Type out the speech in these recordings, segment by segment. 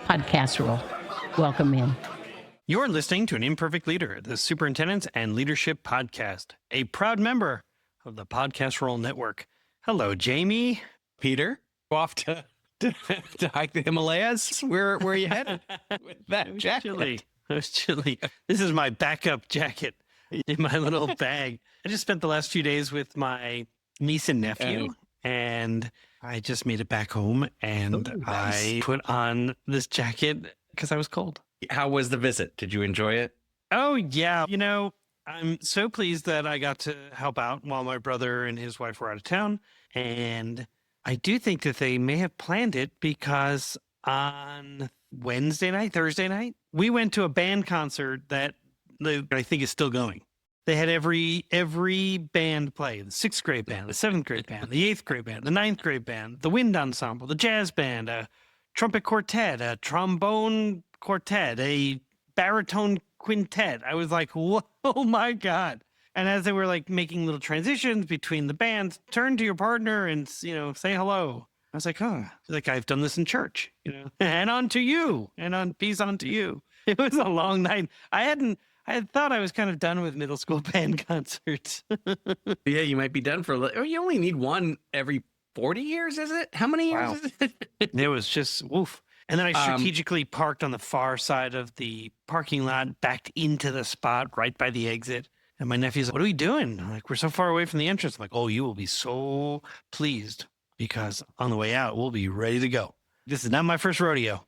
podcast role. Welcome in. You're listening to an Imperfect Leader, the Superintendents and Leadership Podcast, a proud member of the Podcast Roll Network. Hello, Jamie. Peter, off to hike the Himalayas. Where are you headed with that jacket? It was chilly. This is my backup jacket in my little bag. I just spent the last few days with my niece and nephew, and I just made it back home, and nice. I put on this jacket because I was cold. How was the visit? Did you enjoy it? Oh, yeah. You know, I'm so pleased that I got to help out while my brother and his wife were out of town. And I do think that they may have planned it because on Thursday night, we went to a band concert that I think is still going. They had every band play: the 6th grade band, the 7th grade band, the 8th grade band, the 9th grade band, the wind ensemble, the jazz band, a trumpet quartet, a trombone quartet, a baritone quintet. I was like, whoa, oh my God. And as they were like making little transitions between the bands, turn to your partner and, say hello. I was like, oh, like I've done this in church, and on to you, and on peace on to you. It was a long night. I had thought I was kind of done with middle school band concerts. Yeah, you might be done you only need one every 40 years, is it? How many years is it? It was just, woof. And then I strategically parked on the far side of the parking lot, backed into the spot right by the exit. And my nephew's like, what are we doing? I'm like, we're so far away from the entrance. I'm like, oh, you will be so pleased because on the way out, we'll be ready to go. This is not my first rodeo.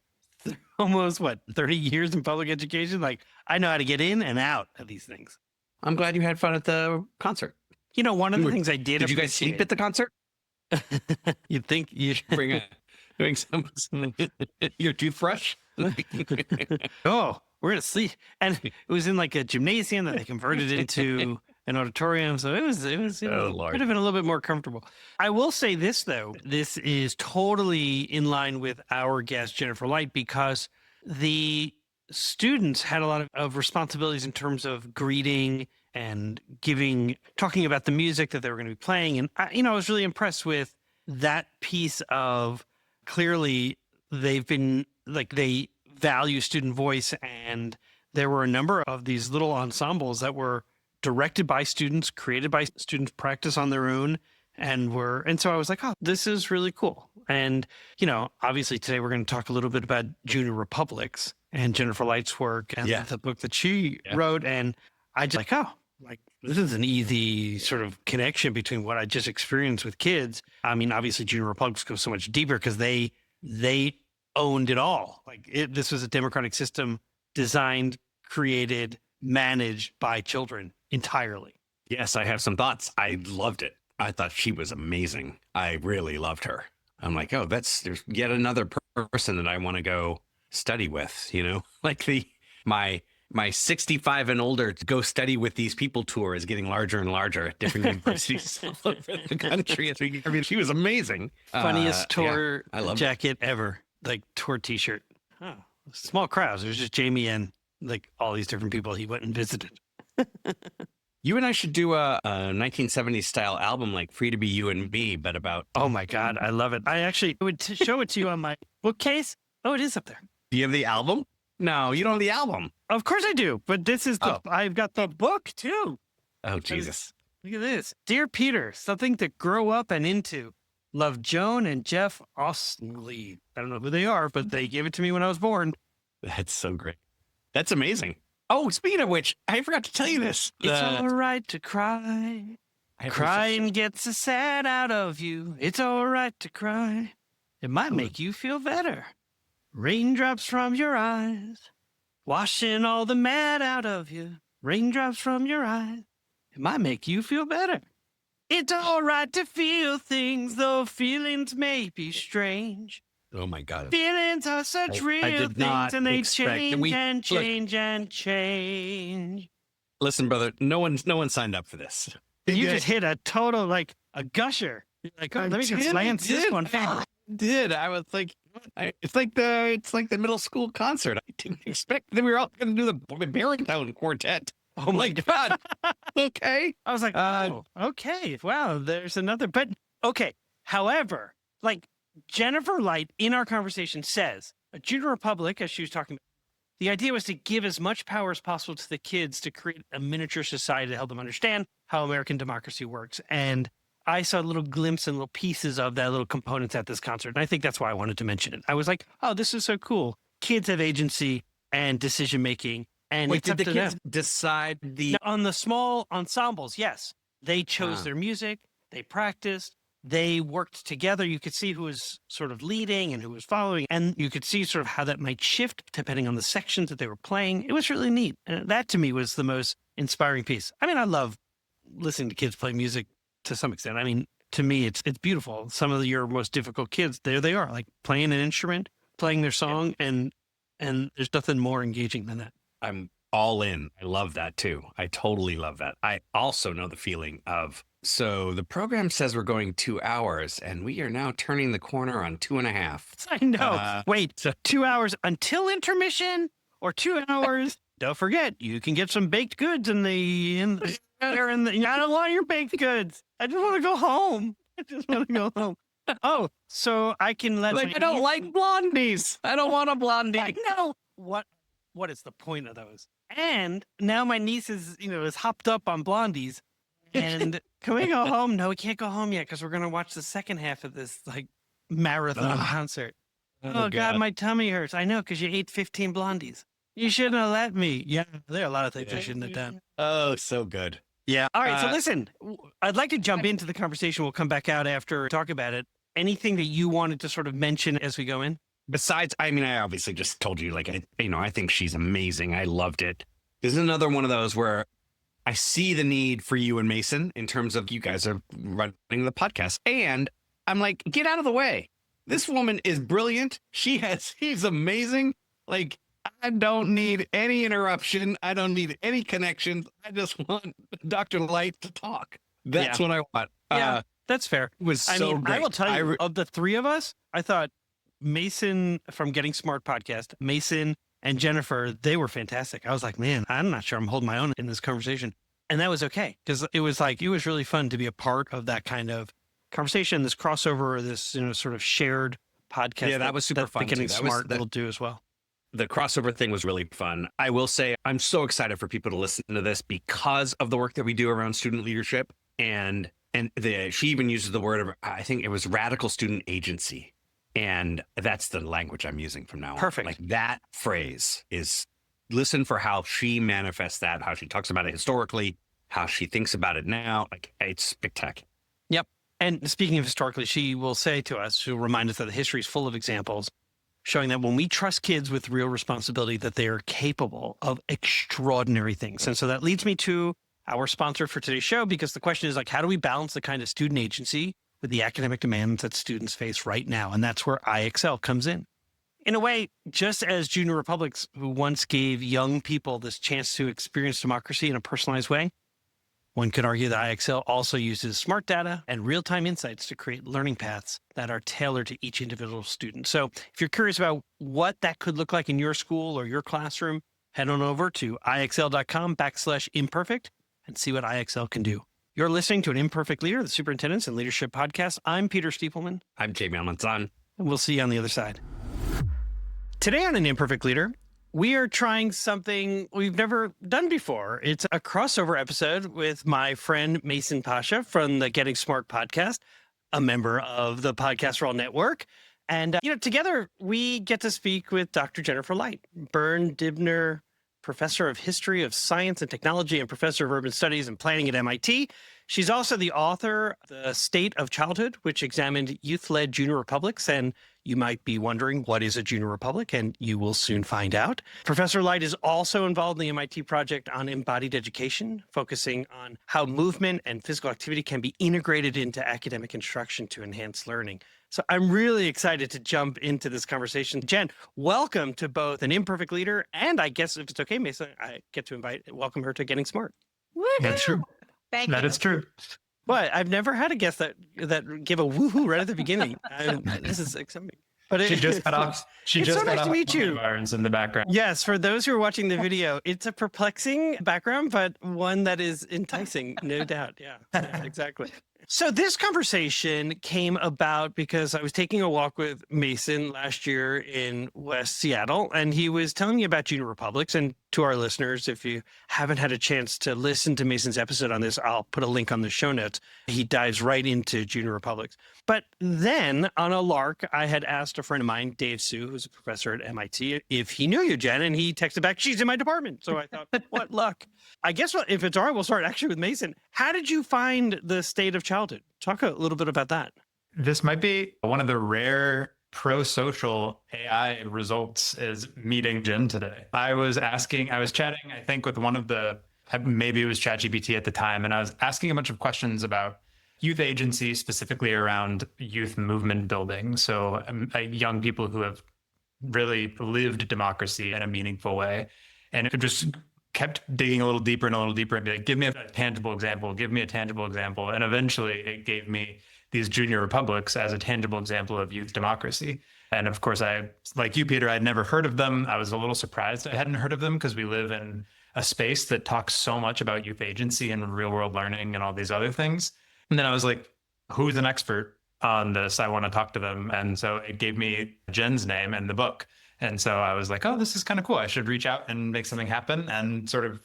Almost 30 years in public education? Like, I know how to get in and out of these things. I'm glad you had fun at the concert. One of the things I did. Did you guys sleep at the concert? You'd think you should bring doing some your toothbrush. Oh, we're gonna sleep, and it was in like a gymnasium that they converted into an auditorium, so it was could have been a little bit more comfortable. I will say this though, this is totally in line with our guest Jennifer Light, because the students had a lot of responsibilities in terms of greeting and talking about the music that they were going to be playing, and I was really impressed with that piece of. Clearly, they value student voice, and there were a number of these little ensembles that were directed by students, created by students, practice on their own, and so I was like, oh, this is really cool. And, obviously today we're going to talk a little bit about Junior Republics and Jennifer Light's work and the book that she wrote. And I just this is an easy sort of connection between what I just experienced with kids. I mean, obviously Junior Republics goes so much deeper because they owned it all. This was a democratic system designed, created, managed by children entirely. Yes, I have some thoughts. I loved it. I thought she was amazing. I really loved her. I'm like, oh, there's yet another person that I want to go study with, like my 65 and older to go study with these people tour is getting larger and larger at different universities all over the country. I mean, she was amazing. Funniest tour jacket ever, like tour t-shirt. Oh, small crowds. It was just Jamie and all these different people he went and visited. You and I should do a 1970s style album, like Free to Be You and Me, but about... Oh my God, I love it. I actually would show it to you on my bookcase. Oh, it is up there. Do you have the album? No, you don't have the album. Of course I do, but this is I've got the book too. Oh, Jesus. Look at this. Dear Peter, something to grow up and into. Love, Joan and Jeff Ostley. I don't know who they are, but they gave it to me when I was born. That's so great. That's amazing. Oh, speaking of which, I forgot to tell you this. It's all right to cry. Crying gets the sad out of you. It's all right to cry. It might make you feel better. Raindrops from your eyes, washing all the mad out of you. Raindrops from your eyes, it might make you feel better. It's all right to feel things, though feelings may be strange. Oh my God. Feelings are such real things, and they change and change and change. Listen, brother, no one signed up for this. You just hit a total, a gusher. You're like, oh, let me just lance this one. I was like, it's like the middle school concert. I didn't expect that we were all going to do the baritone quartet. Oh my God. Okay. I was like, oh, okay. Wow, there's another. But okay. However, Jennifer Light in our conversation says a Junior Republic, as she was talking about, the idea was to give as much power as possible to the kids to create a miniature society to help them understand how American democracy works. And I saw a little glimpse and little pieces of that, little components at this concert. And I think that's why I wanted to mention it. I was like, oh, this is so cool. Kids have agency and decision making. And Wait, it's did up the to kids them. decide the? Now, on the small ensembles, yes, they chose Ah. their music, they practiced, they worked together. You could see who was sort of leading and who was following, and you could see sort of how that might shift depending on the sections that they were playing. It was really neat. And that to me was the most inspiring piece. I mean, I love listening to kids play music to some extent. I mean, to me, it's beautiful. Some of your most difficult kids, there they are, like playing an instrument, playing their song, and there's nothing more engaging than that. I'm all in. I love that too. I totally love that. I also know the feeling of, so the program says we're going 2 hours and we are now turning the corner on 2.5. I know. Wait, 2 hours until intermission or 2 hours? Don't forget, you can get some baked goods I don't want your baked goods. I just want to go home. I just want to go home. Oh, so I can let Like, I don't like blondies. I don't want a blondie. I know. What is the point of those? And now my niece is hopped up on blondies. And can we go home? No, we can't go home yet because we're going to watch the second half of this like marathon concert. Oh God, my tummy hurts. I know, because you ate 15 blondies. You shouldn't have let me. Yeah, there are a lot of things I shouldn't have done. Oh, so good. Yeah. All right, so listen, I'd like to jump into the conversation. We'll come back out after talk about it. Anything that you wanted to sort of mention as we go in? Besides, I mean, I obviously just told you, like, I think she's amazing. I loved it. This is another one of those where I see the need for you and Mason in terms of you guys are running the podcast. And I'm like, get out of the way. This woman is brilliant. She's amazing. Like, I don't need any interruption. I don't need any connections. I just want Dr. Light to talk. That's what I want. Yeah, that's fair. It was so great. I will tell you, of the three of us, I thought Mason from Getting Smart podcast, Mason and Jennifer, they were fantastic. I was like, man, I'm not sure I'm holding my own in this conversation. And that was okay, because it was really fun to be a part of that kind of conversation, this crossover, this sort of shared podcast. Yeah, that was super fun. Getting Smart will do as well. The crossover thing was really fun. I will say I'm so excited for people to listen to this because of the work that we do around student leadership. And she even uses the word of, I think it was radical student agency. And that's the language I'm using from now on. Perfect. Like that phrase is, listen for how she manifests that, how she talks about it historically, how she thinks about it now. Like, it's spectacular. Yep. And speaking of historically, she will say to us, she'll remind us that the history is full of examples showing that when we trust kids with real responsibility, that they are capable of extraordinary things. And so that leads me to our sponsor for today's show, because the question is, like, how do we balance the kind of student agency with the academic demands that students face right now? And that's where IXL comes in. In a way, just as Junior Republics, who once gave young people this chance to experience democracy in a personalized way, one could argue that IXL also uses smart data and real-time insights to create learning paths that are tailored to each individual student. So if you're curious about what that could look like in your school or your classroom, head on over to ixl.com/imperfect and see what IXL can do. You're listening to an Imperfect Leader, the Superintendents and Leadership Podcast. I'm Peter Stiefelman. I'm Jamie Almanzan. And we'll see you on the other side. Today on an Imperfect Leader, we are trying something we've never done before. It's a crossover episode with my friend Mason Pashia from the Getting Smart podcast, a member of the Podcast for All Network. And, together we get to speak with Dr. Jennifer Light, Byrne Dibner Professor of History of Science and Technology and Professor of Urban Studies and Planning at MIT. She's also the author of The State of Childhood, which examined youth-led junior republics. And you might be wondering, what is a junior republic? And you will soon find out. Professor Light is also involved in the MIT project on embodied education, focusing on how movement and physical activity can be integrated into academic instruction to enhance learning. So I'm really excited to jump into this conversation. Jen, welcome to both an Imperfect Leader, and I guess if it's okay, Mason, I get to welcome her to Getting Smart. That's true. Thank you. That is true. What? I've never had a guest that give a woohoo right at the beginning. This is exciting. But She just got off. She it's just so got nice to off meet you. Irons in the background. Yes, for those who are watching the video, it's a perplexing background, but one that is enticing, no doubt. Yeah, exactly. So this conversation came about because I was taking a walk with Mason last year in West Seattle, and he was telling me about Junior Republics. And to our listeners, if you haven't had a chance to listen to Mason's episode on this, I'll put a link on the show notes. He dives right into Junior Republics. But then on a lark, I had asked a friend of mine, Dave Sue, who's a professor at MIT, if he knew you, Jen, and he texted back, she's in my department. So I thought, what luck. I guess if it's all right, we'll start actually with Mason. How did you find the state of childhood? Talk a little bit about that. This might be one of the rare pro-social AI results is meeting Jen today. I was chatting, I think, with maybe it was ChatGPT at the time, and I was asking a bunch of questions about youth agency, specifically around youth movement building. So young people who have really lived democracy in a meaningful way. And it just kept digging a little deeper and be like, give me a tangible example, give me a tangible example. And eventually it gave me these Junior Republics as a tangible example of youth democracy. And of course, like you, Peter, I'd never heard of them. I was a little surprised I hadn't heard of them because we live in a space that talks so much about youth agency and real world learning and all these other things. And then I was like, who's an expert on this? I want to talk to them. And so it gave me Jen's name and the book. And so I was like, oh, this is kind of cool. I should reach out and make something happen. And sort of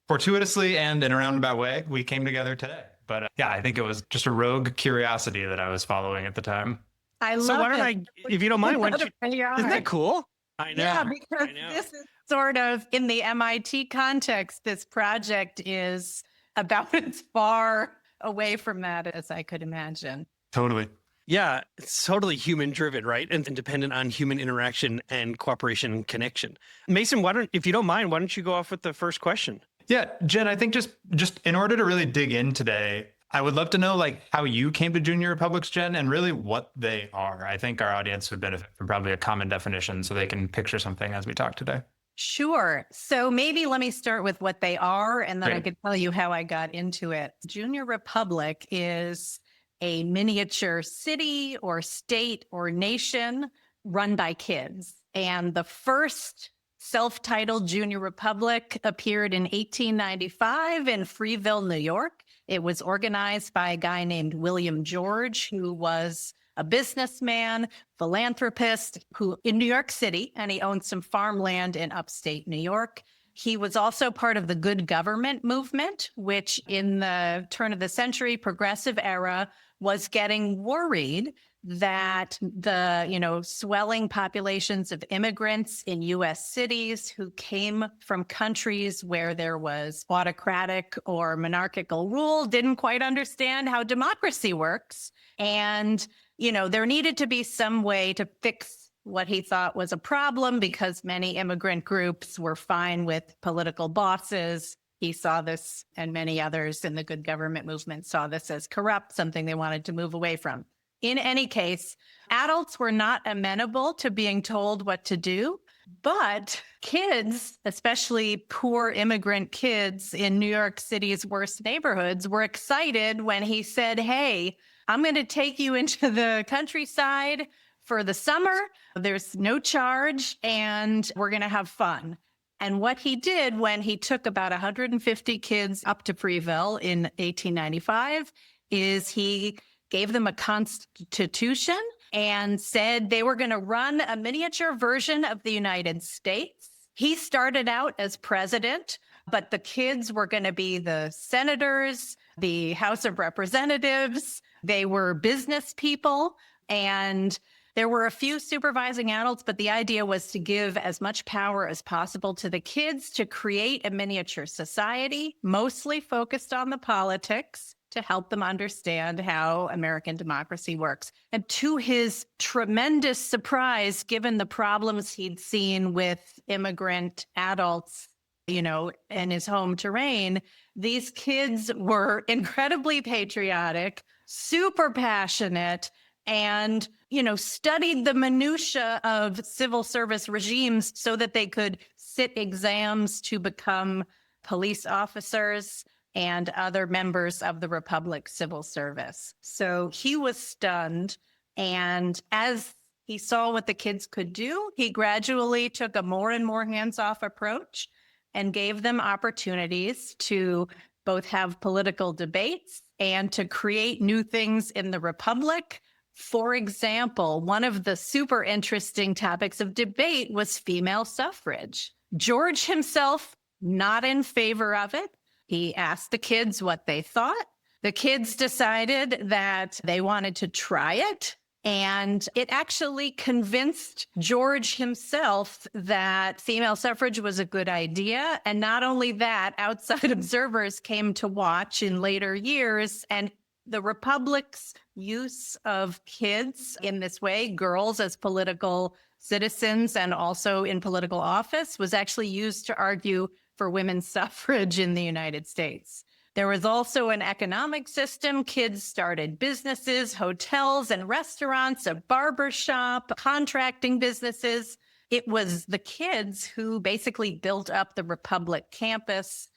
fortuitously and in a roundabout way, we came together today. But yeah, I think it was just a rogue curiosity that I was following at the time. I love so why it. don't if you don't mind, isn't that cool? I know. Yeah, because this is sort of in the MIT context, this project is about as far away from that as I could imagine. Totally. Yeah, it's totally human driven, right? And dependent on human interaction and cooperation and connection. Mason, if you don't mind, why don't you go off with the first question? Yeah, Jen, I think just in order to really dig in today, I would love to know like how you came to Junior Republics, Jen, and really what they are. I think our audience would benefit from probably a common definition so they can picture something as we talk today. Sure. So maybe let me start with what they are, and then Great. I could tell you how I got into it. Junior Republic is a miniature city or state or nation run by kids. And the first self-titled Junior Republic appeared in 1895 in Freeville, New York. It was organized by a guy named William George, who was a businessman, philanthropist, who in New York City, and he owned some farmland in upstate New York. He was also part of the good government movement, which in the turn of the century, progressive era, was getting worried that the, swelling populations of immigrants in U.S. cities who came from countries where there was autocratic or monarchical rule didn't quite understand how democracy works. And, there needed to be some way to fix what he thought was a problem because many immigrant groups were fine with political bosses. He saw this, and many others in the good government movement saw this as corrupt, something they wanted to move away from. In any case, adults were not amenable to being told what to do, but kids, especially poor immigrant kids in New York City's worst neighborhoods, were excited when he said, hey, I'm going to take you into the countryside for the summer. There's no charge, and we're going to have fun. And what he did when he took about 150 kids up to Freeville in 1895 is he gave them a constitution and said they were going to run a miniature version of the United States. He started out as president, but the kids were going to be the senators, the House of Representatives. They were business people, and there were a few supervising adults, but the idea was to give as much power as possible to the kids to create a miniature society, mostly focused on the politics, to help them understand how American democracy works. And to his tremendous surprise, given the problems he'd seen with immigrant adults, in his home terrain, these kids were incredibly patriotic, super passionate, and studied the minutia of civil service regimes so that they could sit exams to become police officers and other members of the Republic civil service. So he was stunned. And as he saw what the kids could do, he gradually took a more and more hands-off approach and gave them opportunities to both have political debates and to create new things in the Republic. For example, one of the super interesting topics of debate was female suffrage. George himself, not in favor of it. He asked the kids what they thought. The kids decided that they wanted to try it. And it actually convinced George himself that female suffrage was a good idea. And not only that, outside observers came to watch in later years. And the Republic's use of kids in this way, girls as political citizens and also in political office, was actually used to argue for women's suffrage in the United States. There was also an economic system. Kids started businesses, hotels and restaurants, a barber shop, contracting businesses. It was the kids who basically built up the Republic campus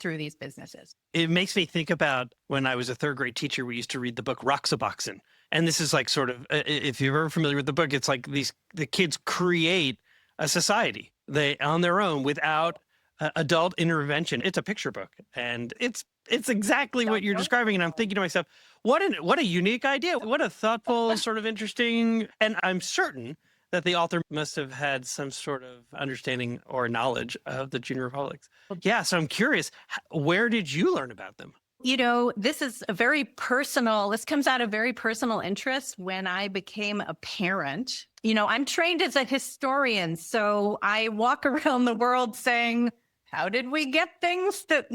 through these businesses. It makes me think about when I was a third grade teacher, we used to read the book Roxaboxen. And this is like sort of, if you're ever familiar with the book, it's like the kids create a society on their own without adult intervention. It's a picture book, and it's exactly what you're describing. And I'm thinking to myself, what a unique idea. What a thoughtful, sort of interesting. And I'm certain that the author must have had some sort of understanding or knowledge of the Junior Republics. Yeah, so I'm curious, where did you learn about them? This is this comes out of very personal interest when I became a parent. I'm trained as a historian, so I walk around the world saying, how did we get things that,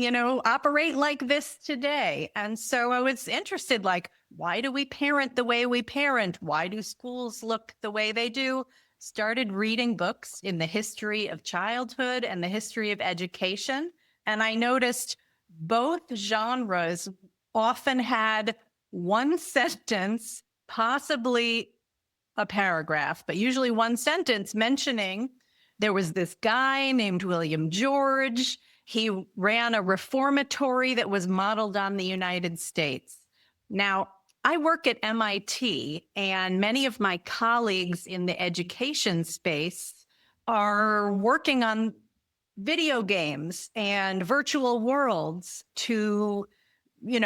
operate like this today? And so I was interested, why do we parent the way we parent? Why do schools look the way they do? Started reading books in the history of childhood and the history of education. And I noticed both genres often had one sentence, possibly a paragraph, but usually one sentence mentioning there was this guy named William George. He ran a reformatory that was modeled on the United States. Now, I work at MIT, and many of my colleagues in the education space are working on video games and virtual worlds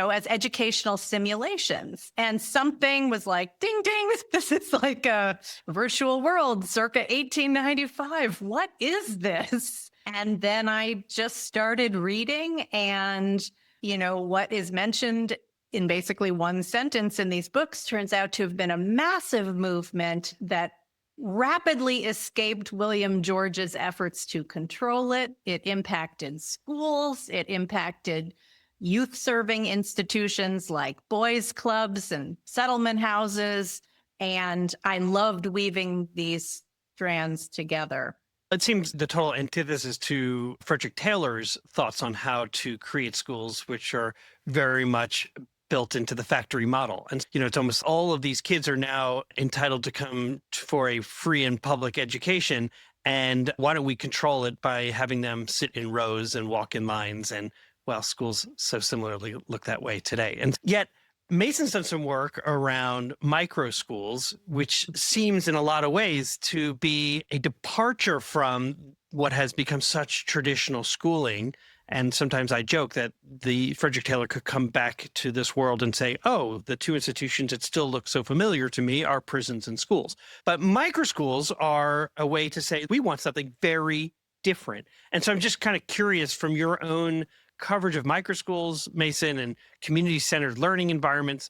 as educational simulations. And something was like, ding, ding, this is like a virtual world circa 1895. What is this? And then I just started reading, and, what is mentioned in basically one sentence in these books turns out to have been a massive movement that rapidly escaped William George's efforts to control it. It impacted schools. It impacted youth-serving institutions like boys' clubs and settlement houses. And I loved weaving these strands together. It seems the total antithesis to Frederick Taylor's thoughts on how to create schools, which are very much built into the factory model. And, it's almost all of these kids are now entitled to come for a free and public education. And why don't we control it by having them sit in rows and walk in lines? And, well, schools so similarly look that way today. And yet Mason's done some work around micro schools, which seems in a lot of ways to be a departure from what has become such traditional schooling. And sometimes I joke that the Frederick Taylor could come back to this world and say, oh, the two institutions that still look so familiar to me are prisons and schools. But micro schools are a way to say we want something very different. And so I'm just kind of curious from your own coverage of micro schools, Mason, and community-centered learning environments,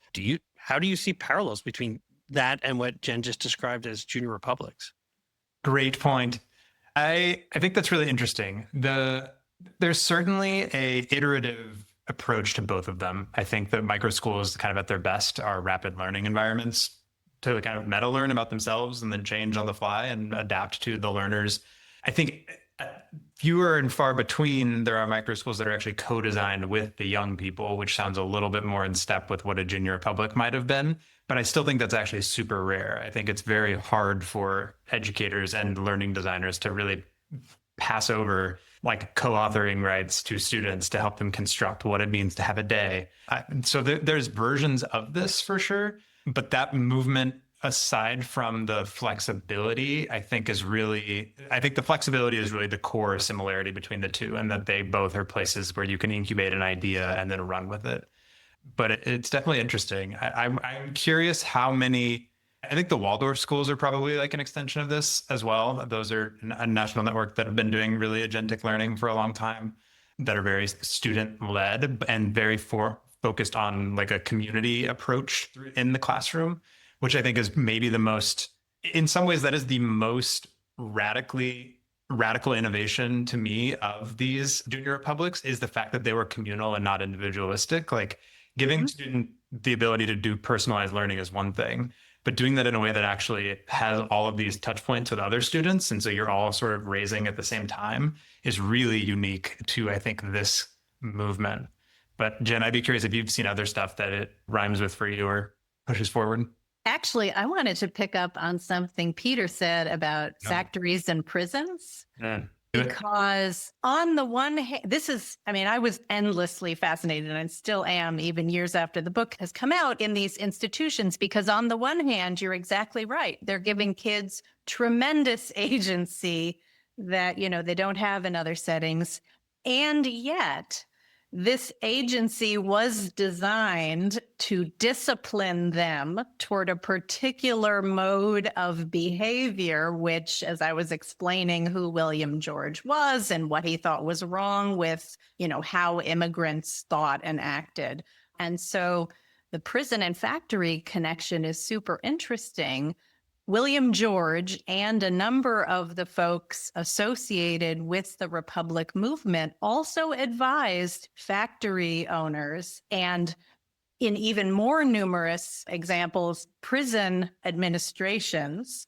how do you see parallels between that and what Jen just described as Junior Republics? Great point. I think that's really interesting. There's certainly a iterative approach to both of them. I think that micro schools kind of at their best are rapid learning environments to kind of meta learn about themselves and then change on the fly and adapt to the learners. I think fewer and far between there are micro schools that are actually co-designed with the young people, which sounds a little bit more in step with what a Junior Republic might have been. But I still think that's actually super rare. I think it's very hard for educators and learning designers to really pass over like co-authoring rights to students to help them construct what it means to have a day. So there's versions of this for sure, but that movement, aside from the flexibility, I think the flexibility is really the core similarity between the two, and that they both are places where you can incubate an idea and then run with it. but it's definitely interesting. I'm curious how many. I think the Waldorf schools are probably like an extension of this as well. Those are a national network that have been doing really agentic learning for a long time, that are very student led and very focused on like a community approach in the classroom, which I think is maybe the most, in some ways, that is the most radical innovation to me of these junior republics, is the fact that they were communal and not individualistic. Like giving the student the ability to do personalized learning is one thing, but doing that in a way that actually has all of these touch points with other students, and so you're all sort of raising at the same time, is really unique to, I think, this movement. But Jen, I'd be curious if you've seen other stuff that it rhymes with for you or pushes forward. Actually, I wanted to pick up on something Peter said about factories and prisons. Because on the one hand, I was endlessly fascinated, and I still am, even years after the book has come out, in these institutions, because on the one hand, you're exactly right. They're giving kids tremendous agency that, they don't have in other settings. And yet, this agency was designed to discipline them toward a particular mode of behavior, which, as I was explaining who William George was and what he thought was wrong with, how immigrants thought and acted. And so the prison and factory connection is super interesting. William George and a number of the folks associated with the Republic movement also advised factory owners, and in even more numerous examples, prison administrations,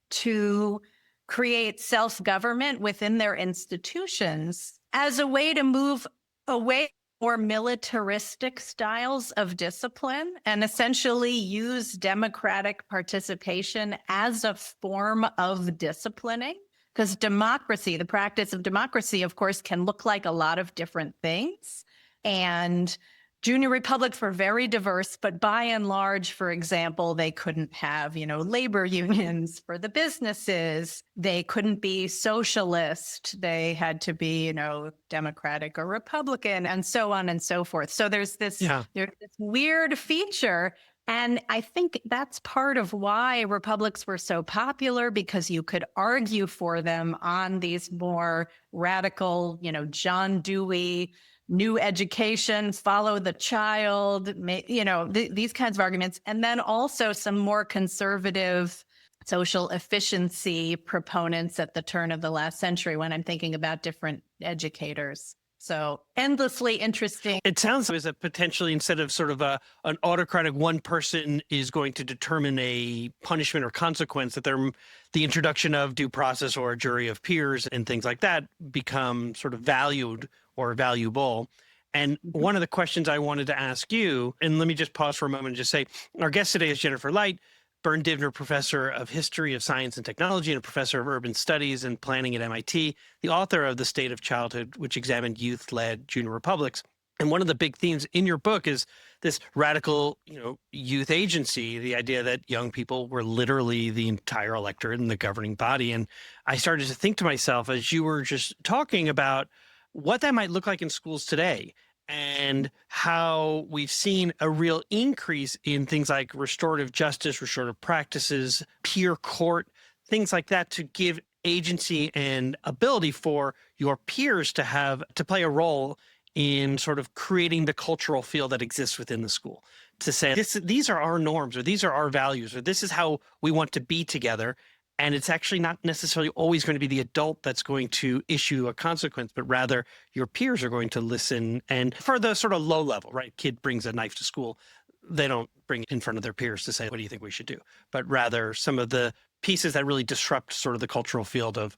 to create self-government within their institutions as a way to move away or militaristic styles of discipline, and essentially use democratic participation as a form of disciplining. Because democracy, the practice of democracy, of course, can look like a lot of different things. And junior republics were very diverse, but by and large, for example, they couldn't have, labor unions for the businesses. They couldn't be socialist. They had to be, Democratic or Republican, and so on and so forth. So there's this weird feature. And I think that's part of why republics were so popular, because you could argue for them on these more radical, John Dewey, new education, follow the child, these kinds of arguments. And then also some more conservative social efficiency proponents at the turn of the last century, when I'm thinking about different educators. So endlessly interesting. It sounds as if potentially, instead of sort of an autocratic one person is going to determine a punishment or consequence, that the introduction of due process or a jury of peers and things like that become sort of valued or valuable. And one of the questions I wanted to ask you, and let me just pause for a moment and just say, our guest today is Jennifer Light, Byrne Divner Professor of History of Science and Technology and a Professor of Urban Studies and Planning at MIT, the author of The State of Childhood, which examined youth-led junior republics. And one of the big themes in your book is this radical, youth agency, the idea that young people were literally the entire electorate and the governing body. And I started to think to myself, as you were just talking about what that might look like in schools today, and how we've seen a real increase in things like restorative justice, restorative practices, peer court, things like that, to give agency and ability for your peers to play a role in sort of creating the cultural field that exists within the school, to say these are our norms, or these are our values, or this is how we want to be together. And it's actually not necessarily always going to be the adult that's going to issue a consequence, but rather your peers are going to listen. And for the sort of low level, right? Kid brings a knife to school. They don't bring it in front of their peers to say, what do you think we should do? But rather some of the pieces that really disrupt sort of the cultural field of,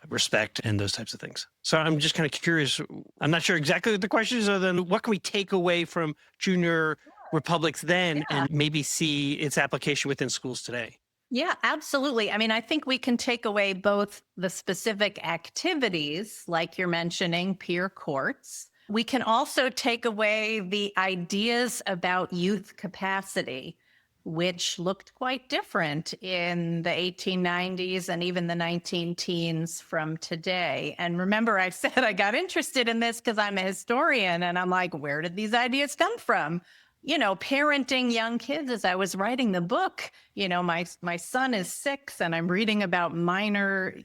respect and those types of things. So I'm just kind of curious. I'm not sure exactly what the question is, other than what can we take away from junior republics then and maybe see its application within schools today? Yeah, absolutely. I mean, I think we can take away both the specific activities, like you're mentioning, peer courts. We can also take away the ideas about youth capacity. which looked quite different in the 1890s and even the 19 teens from today. And remember, I said I got interested in this because I'm a historian, and I'm like, where did these ideas come from? Parenting young kids as I was writing the book, my son is 6 and I'm reading about miner,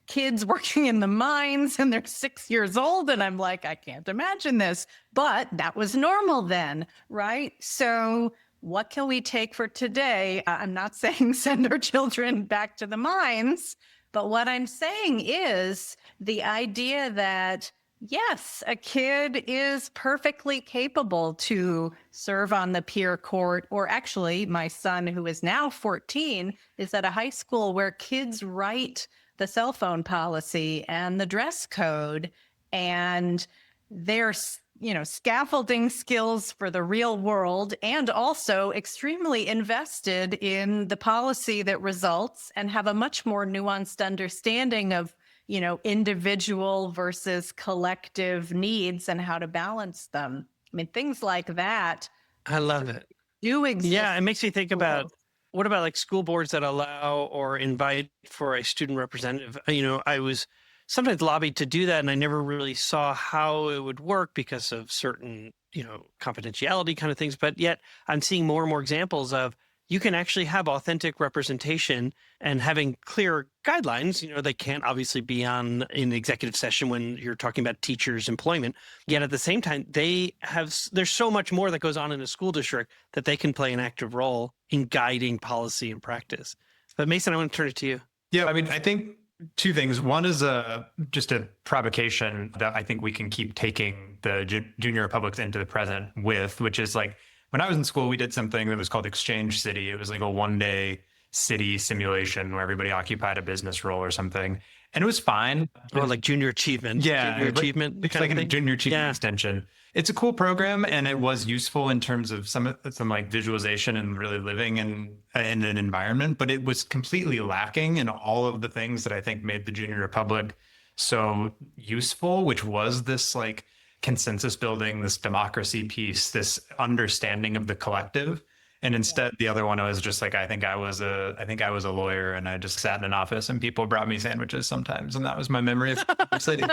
kids working in the mines and they're 6 years old. And I'm like, I can't imagine this, but that was normal then, right? So what can we take for today? I'm not saying send our children back to the mines, but what I'm saying is the idea that yes, a kid is perfectly capable to serve on the peer court, or actually my son, who is now 14, is at a high school where kids write the cell phone policy and the dress code, and their scaffolding skills for the real world, and also extremely invested in the policy that results and have a much more nuanced understanding of individual versus collective needs and how to balance them. I mean, things like that. I love it. Do exist. Yeah, it makes me think about, what about like school boards that allow or invite for a student representative? I was sometimes lobbied to do that, and I never really saw how it would work because of certain, confidentiality kind of things. But yet I'm seeing more and more examples of you can actually have authentic representation and having clear guidelines. They can't obviously be in executive session when you're talking about teachers' employment. Yet at the same time, there's so much more that goes on in a school district that they can play an active role in guiding policy and practice. But Mason, I want to turn it to you. Yeah, I mean, I think two things. One is just a provocation that I think we can keep taking the junior republics into the present with, which is like, when I was in school, we did something that was called Exchange City. It was like a one-day city simulation where everybody occupied a business role or something. And it was fine. Or like junior achievement. Yeah. Junior achievement. It's like a junior achievement extension. It's a cool program, and it was useful in terms of some like visualization and really living in an environment, but it was completely lacking in all of the things that I think made the Junior Republic so useful, which was this like consensus building, this democracy piece, this understanding of the collective. And instead, the other one was just like, I think I was a lawyer, and I just sat in an office and people brought me sandwiches sometimes. And that was my memory of city.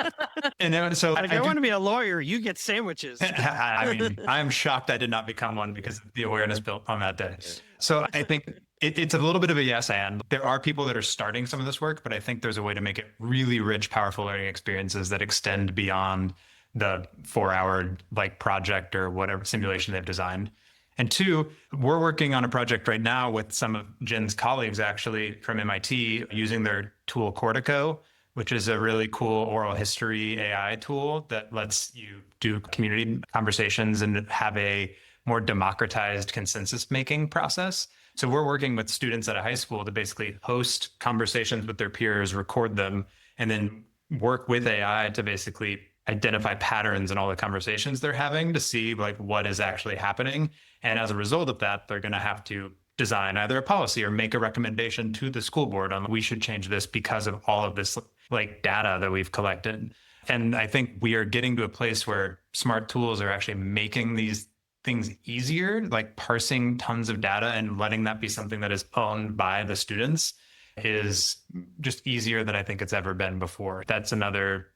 And so if I want to be a lawyer, you get sandwiches. I mean, I'm shocked I did not become one because of the awareness built on that day. So I think it's a little bit of a yes and. There are people that are starting some of this work, but I think there's a way to make it really rich, powerful learning experiences that extend beyond the 4-hour like project or whatever simulation they've designed. And two, we're working on a project right now with some of Jen's colleagues actually from MIT using their tool Cortico, which is a really cool oral history AI tool that lets you do community conversations and have a more democratized consensus making process. So we're working with students at a high school to basically host conversations with their peers, record them, and then work with AI to basically identify patterns in all the conversations they're having to see like what is actually happening. And as a result of that, they're going to have to design either a policy or make a recommendation to the school board on we should change this because of all of this like data that we've collected. And I think we are getting to a place where smart tools are actually making these things easier, like parsing tons of data and letting that be something that is owned by the students is just easier than I think it's ever been before. That's another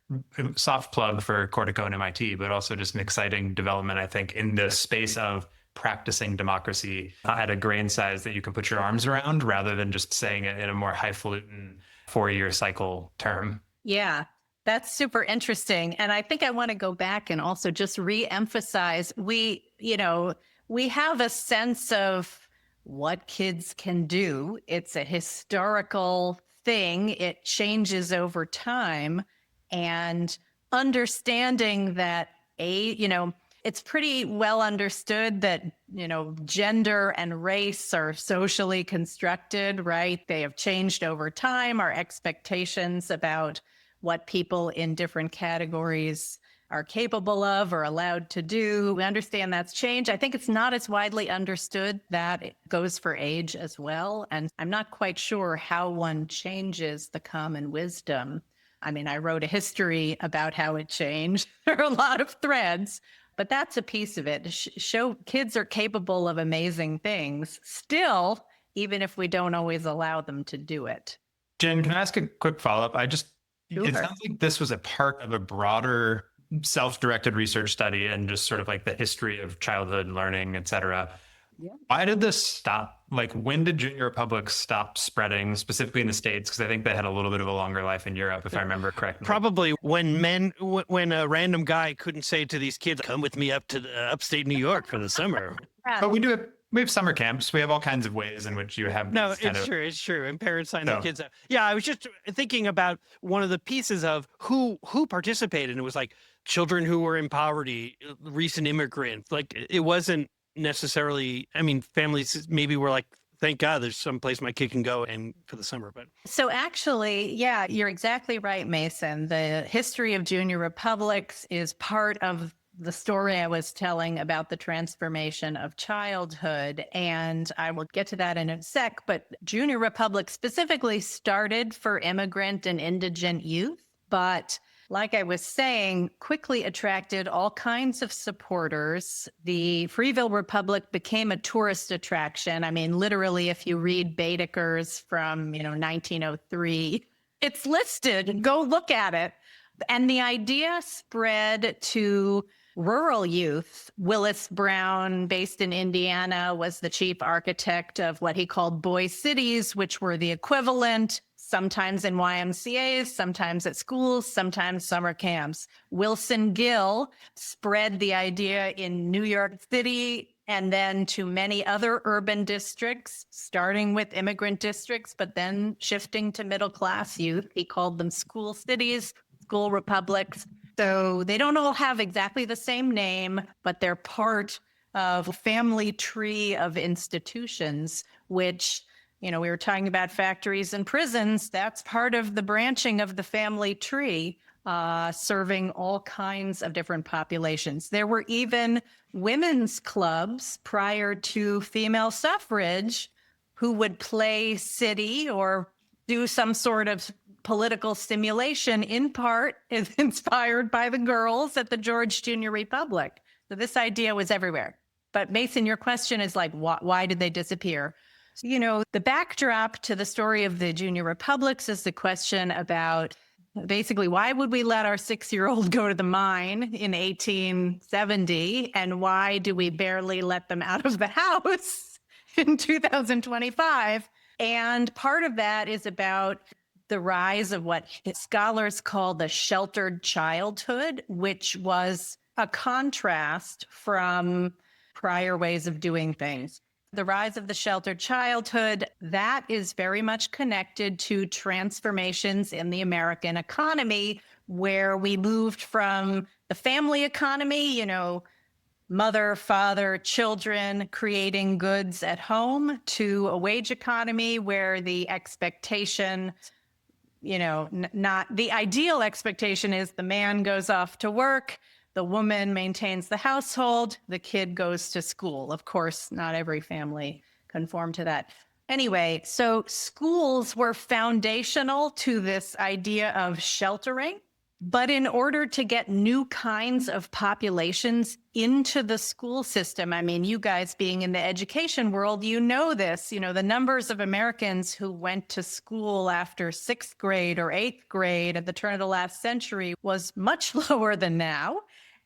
soft plug for Cortico and MIT, but also just an exciting development, I think, in the space of practicing democracy at a grain size that you can put your arms around rather than just saying it in a more highfalutin 4-year cycle term. Yeah, that's super interesting. And I think I want to go back and also just re-emphasize, we have a sense of what kids can do. It's a historical thing. It changes over time. And understanding that it's pretty well understood that, gender and race are socially constructed, right? They have changed over time. Our expectations about what people in different categories are capable of or allowed to do. We understand that's changed. I think it's not as widely understood that it goes for age as well. And I'm not quite sure how one changes the common wisdom. I mean, I wrote a history about how it changed. There are a lot of threads, But that's a piece of it. Show kids are capable of amazing things still, even if we don't always allow them to do it. Jen, can I ask a quick follow-up? It Sure. sounds like this was a part of a broader self-directed research study and just sort of like the history of childhood learning, et cetera. Yeah. Why did this stop? Like, when did Junior Republic stop spreading, specifically in the States? Because I think they had a little bit of a longer life in Europe, if I remember correctly. Probably when a random guy couldn't say to these kids, come with me up to upstate New York for the summer. But we have summer camps. We have all kinds of ways in which you have. No, it's true. And parents sign their kids up. Yeah, I was just thinking about one of the pieces of who participated. And it was like children who were in poverty, recent immigrants. Like it wasn't necessarily, I mean, families maybe were like, thank God there's some place my kid can go and for the summer. But so actually, yeah, you're exactly right, Mason. The history of junior republics is part of the story I was telling about the transformation of childhood. And I will get to that in a sec. But Junior Republic specifically started for immigrant and indigent youth. But like I was saying, quickly attracted all kinds of supporters. The Freeville Republic became a tourist attraction. I mean, literally, if you read Baedeker's from 1903, it's listed. Go look at it. And the idea spread to rural youth. Willis Brown, based in Indiana, was the chief architect of what he called boy cities, which were the equivalent, sometimes in YMCAs, sometimes at schools, sometimes summer camps. Wilson Gill spread the idea in New York City and then to many other urban districts, starting with immigrant districts, but then shifting to middle-class youth. He called them school cities, school republics. So they don't all have exactly the same name, but they're part of a family tree of institutions, which, we were talking about factories and prisons. That's part of the branching of the family tree, serving all kinds of different populations. There were even women's clubs prior to female suffrage who would play city or do some sort of political stimulation, in part is inspired by the girls at the George Junior Republic. So this idea was everywhere. But Mason, your question is like, why did they disappear? So, the backdrop to the story of the Junior Republics is the question about basically, why would we let our 6-year-old go to the mine in 1870? And why do we barely let them out of the house in 2025? And part of that is about the rise of what scholars call the sheltered childhood, which was a contrast from prior ways of doing things. The rise of the sheltered childhood, that is very much connected to transformations in the American economy, where we moved from the family economy, mother, father, children creating goods at home, to a wage economy where the expectation, not the ideal expectation is the man goes off to work, the woman maintains the household, the kid goes to school. Of course, not every family conformed to that. Anyway, so schools were foundational to this idea of sheltering. But in order to get new kinds of populations into the school system, I mean, you guys being in the education world, this, the numbers of Americans who went to school after 6th grade or 8th grade at the turn of the last century was much lower than now.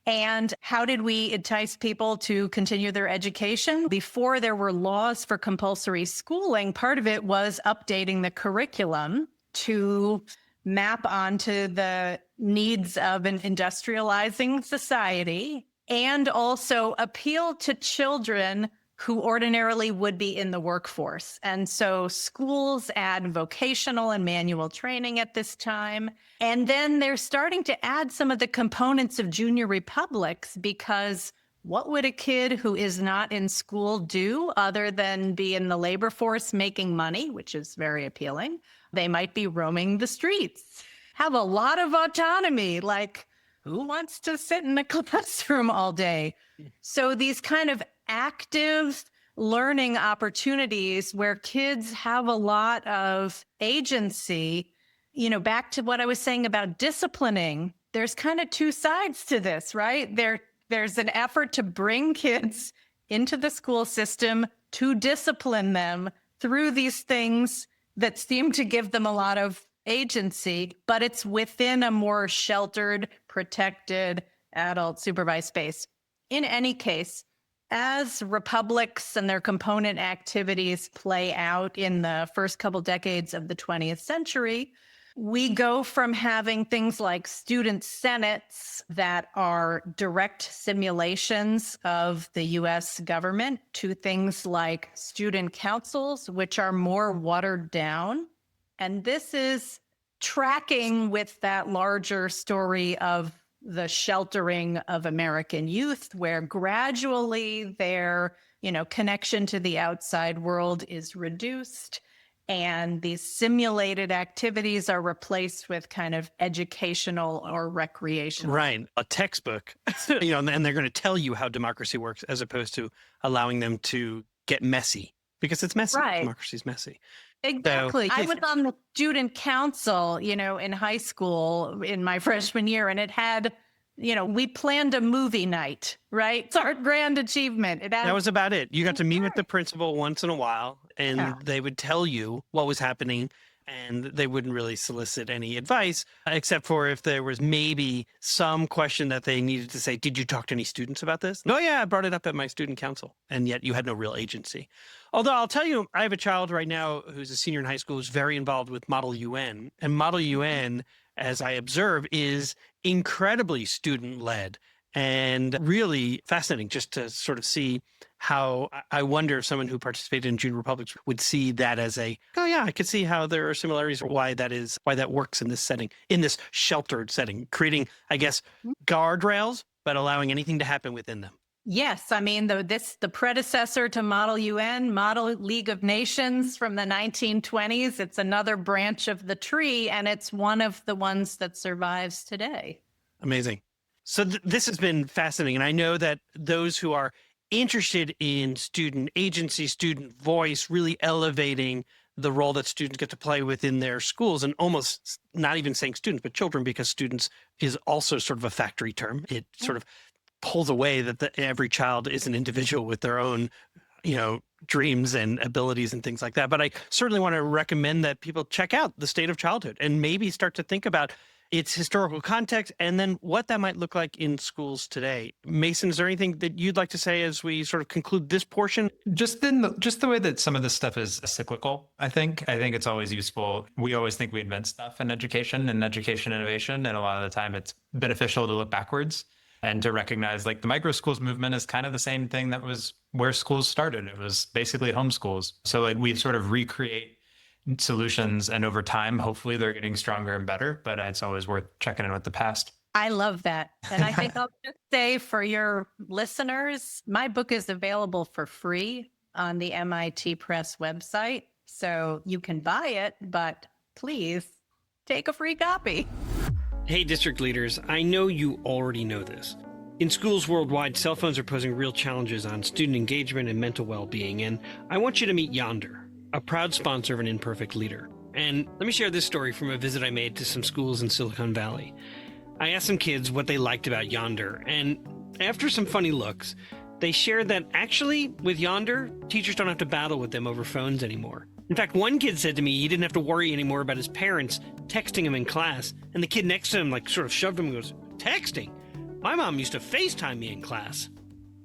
And how did we entice people to continue their education? Before there were laws for compulsory schooling, part of it was updating the curriculum to map onto the needs of an industrializing society and also appeal to children who ordinarily would be in the workforce. And so schools add vocational and manual training at this time. And then they're starting to add some of the components of junior republics, because what would a kid who is not in school do other than be in the labor force making money, which is very appealing? They might be roaming the streets, have a lot of autonomy, like who wants to sit in a classroom all day? So these kind of active learning opportunities where kids have a lot of agency, back to what I was saying about disciplining, there's kind of two sides to this, right? They're There's an effort to bring kids into the school system to discipline them through these things that seem to give them a lot of agency, but it's within a more sheltered, protected, adult supervised space. In any case, as republics and their component activities play out in the first couple decades of the 20th century, we go from having things like student senates that are direct simulations of the US government to things like student councils, which are more watered down. And this is tracking with that larger story of the sheltering of American youth, where gradually their, connection to the outside world is reduced. And these simulated activities are replaced with kind of educational or recreational. Right. A textbook, and they're going to tell you how democracy works as opposed to allowing them to get messy because it's messy. Right. Democracy's messy. Exactly. I was on the student council, in high school in my freshman year, and it had, we planned a movie night, right? It's our grand achievement. That was about it. You got to meet with the principal once in a while, and they would tell you what was happening, and they wouldn't really solicit any advice, except for if there was maybe some question that they needed to say, did you talk to any students about this? No, yeah, I brought it up at my student council, and yet you had no real agency. Although I'll tell you, I have a child right now who's a senior in high school who's very involved with Model UN, and Model UN, as I observe, is incredibly student-led and really fascinating just to sort of see how I wonder if someone who participated in Junior Republics would see that as I could see how there are similarities, or why that works in this setting, in this sheltered setting, creating, I guess, guardrails, but allowing anything to happen within them. Yes. I mean, the predecessor to Model UN, Model League of Nations from the 1920s, it's another branch of the tree, and it's one of the ones that survives today. Amazing. So this has been fascinating. And I know that those who are interested in student agency, student voice, really elevating the role that students get to play within their schools, and almost not even saying students, but children, because students is also sort of a factory term. It sort of pulls away that every child is an individual with their own, dreams and abilities and things like that. But I certainly want to recommend that people check out The State of Childhood and maybe start to think about its historical context and then what that might look like in schools today. Mason, is there anything that you'd like to say as we sort of conclude this portion? Just the way that some of this stuff is cyclical, I think it's always useful. We always think we invent stuff in education and education innovation, and a lot of the time it's beneficial to look backwards and to recognize, like, the micro schools movement is kind of the same thing that was where schools started. It was basically homeschools. So, like, we sort of recreate solutions, and over time, hopefully they're getting stronger and better, but it's always worth checking in with the past. I love that. And I think I'll just say for your listeners, my book is available for free on the MIT Press website. So you can buy it, but please take a free copy. Hey, district leaders, I know you already know this. In schools worldwide, cell phones are posing real challenges on student engagement and mental well-being, and I want you to meet Yonder, a proud sponsor of an Imperfect Leader. And let me share this story from a visit I made to some schools in Silicon Valley. I asked some kids what they liked about Yonder, and after some funny looks, they shared that actually, with Yonder, teachers don't have to battle with them over phones anymore. In fact, one kid said to me he didn't have to worry anymore about his parents texting him in class, and the kid next to him sort of shoved him and goes, "Texting? My mom used to FaceTime me in class."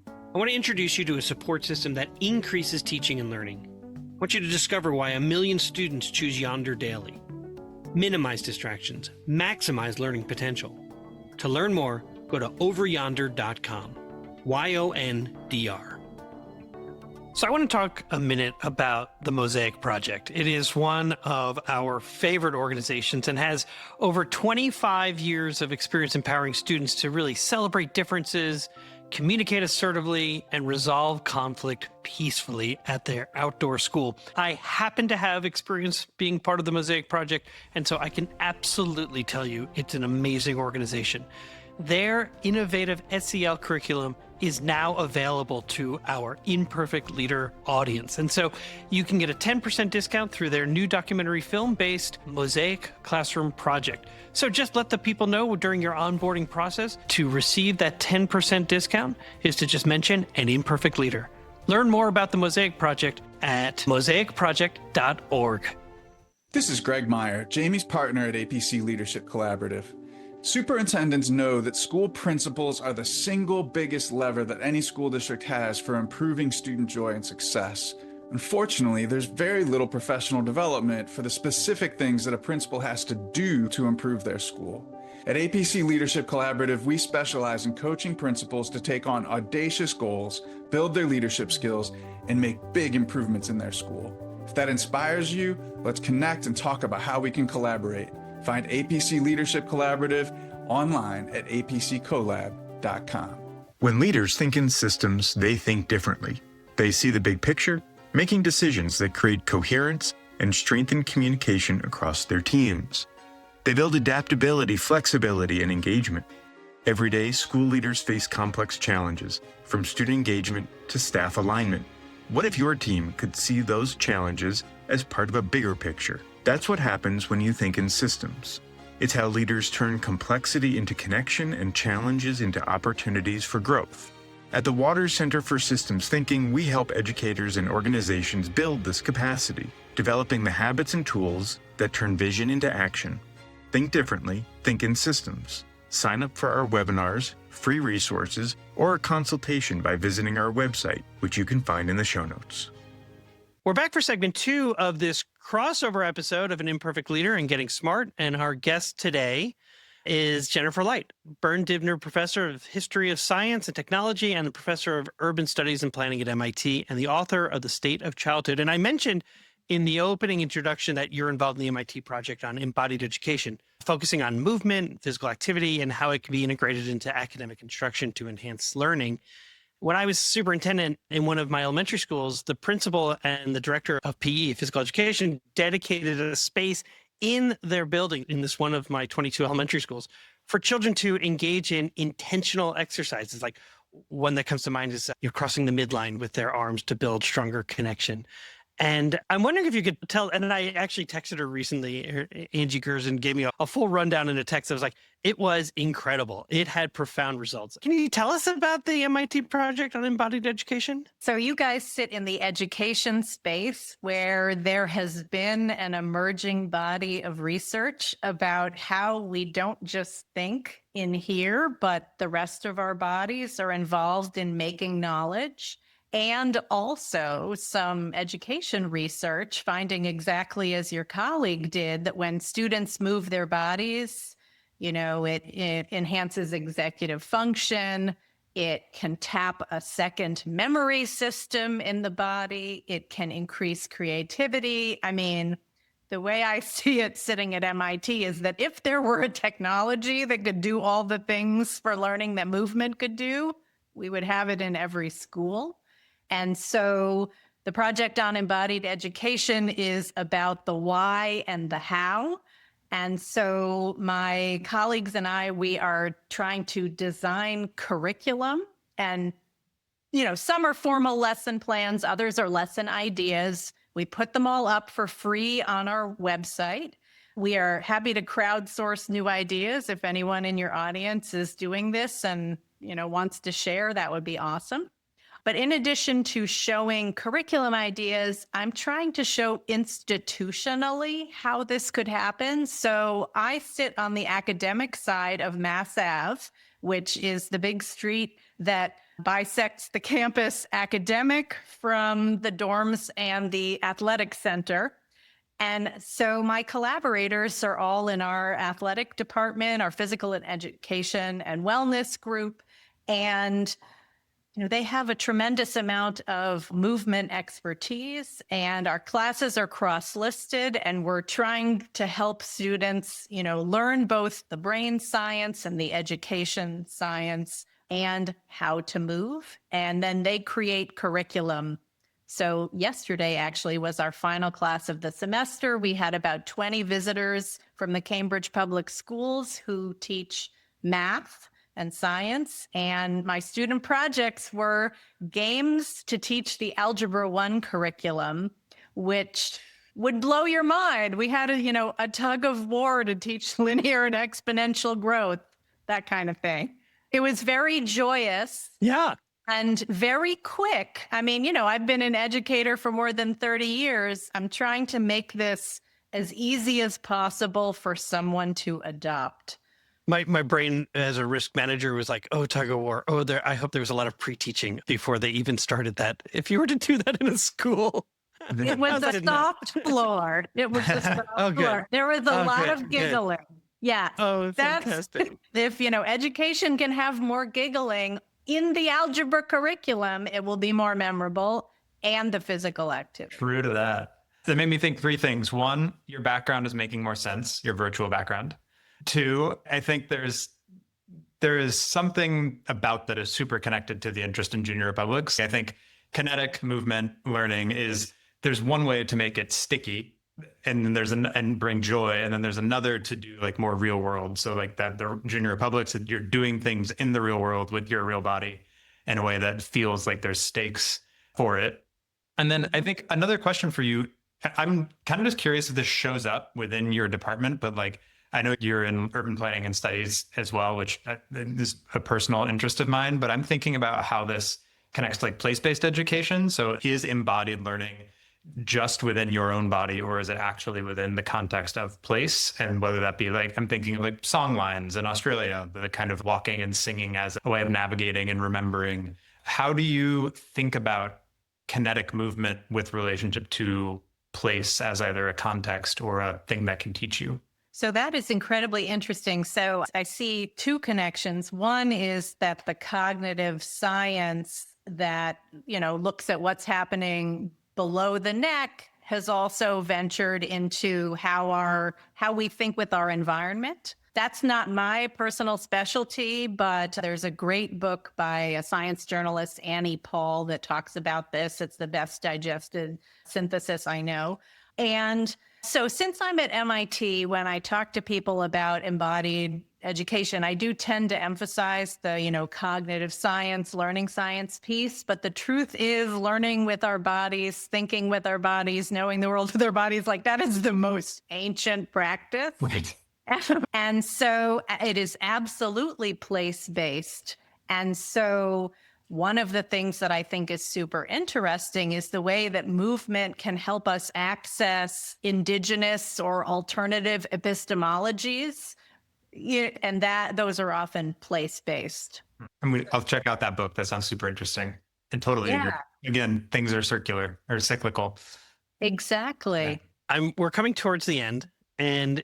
I want to introduce you to a support system that increases teaching and learning. I want you to discover why 1 million students choose Yonder daily. Minimize distractions, maximize learning potential. To learn more, go to overyonder.com. YONDR. So I want to talk a minute about the Mosaic Project. It is one of our favorite organizations and has over 25 years of experience empowering students to really celebrate differences, communicate assertively, and resolve conflict peacefully at their outdoor school. I happen to have experience being part of the Mosaic Project, and so I can absolutely tell you it's an amazing organization. Their innovative SEL curriculum is now available to our Imperfect Leader audience. And so you can get a 10% discount through their new documentary film-based Mosaic Classroom project. So just let the people know during your onboarding process to receive that 10% discount is to just mention an Imperfect Leader. Learn more about the Mosaic Project at mosaicproject.org. This is Greg Meyer, Jamie's partner at APC Leadership Collaborative. Superintendents know that school principals are the single biggest lever that any school district has for improving student joy and success. Unfortunately, there's very little professional development for the specific things that a principal has to do to improve their school. At APC Leadership Collaborative, we specialize in coaching principals to take on audacious goals, build their leadership skills, and make big improvements in their school. If that inspires you, let's connect and talk about how we can collaborate. Find APC Leadership Collaborative online at apccolab.com. When leaders think in systems, they think differently. They see the big picture, making decisions that create coherence and strengthen communication across their teams. They build adaptability, flexibility, and engagement. Every day, school leaders face complex challenges, from student engagement to staff alignment. What if your team could see those challenges as part of a bigger picture? That's what happens when you think in systems. It's how leaders turn complexity into connection and challenges into opportunities for growth. At the Waters Center for Systems Thinking, we help educators and organizations build this capacity, developing the habits and tools that turn vision into action. Think differently, think in systems. Sign up for our webinars, free resources, or a consultation by visiting our website, which you can find in the show notes. We're back for segment 2 of this crossover episode of An Imperfect Leader and Getting Smart. And our guest today is Jennifer Light, Byrne Divner Professor of History of Science and Technology and the Professor of Urban Studies and Planning at MIT and the author of The State of Childhood. And I mentioned in the opening introduction that you're involved in the MIT project on embodied education, focusing on movement, physical activity, and how it can be integrated into academic instruction to enhance learning. When I was superintendent in one of my elementary schools, the principal and the director of PE, physical education, dedicated a space in their building in this one of my 22 elementary schools for children to engage in intentional exercises. Like one that comes to mind is you're crossing the midline with their arms to build stronger connection. And I'm wondering if you could tell, and I actually texted her recently, Angie Gerson gave me a full rundown in a text. I was like, it was incredible. It had profound results. Can you tell us about the MIT project on embodied education? So you guys sit in the education space where there has been an emerging body of research about how we don't just think in here, but the rest of our bodies are involved in making knowledge. And also some education research finding exactly as your colleague did, that when students move their bodies, it enhances executive function. It can tap a second memory system in the body. It can increase creativity. I mean, the way I see it sitting at MIT is that if there were a technology that could do all the things for learning that movement could do, we would have it in every school. And so the project on embodied education is about the why and the how. And so my colleagues and I, we are trying to design curriculum. And, some are formal lesson plans, others are lesson ideas. We put them all up for free on our website. We are happy to crowdsource new ideas. If anyone in your audience is doing this and, wants to share, that would be awesome. But in addition to showing curriculum ideas, I'm trying to show institutionally how this could happen. So I sit on the academic side of Mass Ave, which is the big street that bisects the campus academic from the dorms and the athletic center. And so my collaborators are all in our athletic department, our physical and education and wellness group. And they have a tremendous amount of movement expertise, and our classes are cross-listed, and we're trying to help students, learn both the brain science and the education science and how to move. And then they create curriculum. So yesterday actually was our final class of the semester. We had about 20 visitors from the Cambridge Public Schools who teach math and science. And my student projects were games to teach the Algebra 1 curriculum, which would blow your mind. We had a tug of war to teach linear and exponential growth, that kind of thing. It was very joyous. Yeah. And very quick. I mean, I've been an educator for more than 30 years. I'm trying to make this as easy as possible for someone to adopt. My brain as a risk manager was like, oh, tug of war. Oh, I hope there was a lot of pre-teaching before they even started that. If you were to do that in a school. It was a soft floor. It was a soft floor. There was a lot of giggling. Yeah. Oh, fantastic. If, education can have more giggling in the algebra curriculum, it will be more memorable, and the physical activity. True to that. That made me think three things. One, your background is making more sense, your virtual background. Two, I think there is something about that is super connected to the interest in junior republics. I think kinetic movement learning there's one way to make it sticky, and then and bring joy, and then there's another to do like more real world. So like that the junior republics, you're doing things in the real world with your real body in a way that feels like there's stakes for it. And then I think another question for you, I'm kind of just curious if this shows up within your department, but like I know you're in urban planning and studies as well, which is a personal interest of mine, but I'm thinking about how this connects to like place-based education. So is embodied learning just within your own body, or is it actually within the context of place? And whether that be like, I'm thinking of like song lines in Australia, the kind of walking and singing as a way of navigating and remembering. How do you think about kinetic movement with relationship to place as either a context or a thing that can teach you? So that is incredibly interesting. So I see two connections. One is that the cognitive science that, looks at what's happening below the neck has also ventured into how we think with our environment. That's not my personal specialty, but there's a great book by a science journalist, Annie Paul, that talks about this. It's the best digested synthesis I know. And so since I'm at MIT, when I talk to people about embodied education, I do tend to emphasize the, cognitive science, learning science piece. But the truth is learning with our bodies, thinking with our bodies, knowing the world with our bodies, like that is the most ancient practice. Right. And so it is absolutely place-based. And so one of the things that I think is super interesting is the way that movement can help us access indigenous or alternative epistemologies. And those are often place-based. I'll check out that book. That sounds super interesting. And totally, again, things are circular or cyclical. Exactly. Yeah. We're coming towards the end. And,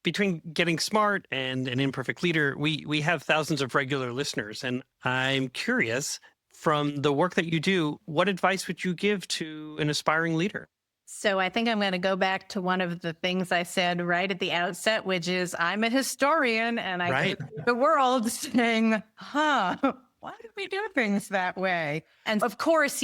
between Getting Smart and An Imperfect Leader, we have thousands of regular listeners. And I'm curious, from the work that you do, what advice would you give to an aspiring leader? So I think I'm going to go back to one of the things I said right at the outset, which is I'm a historian, and I go through the world saying, why do we do things that way? And of course,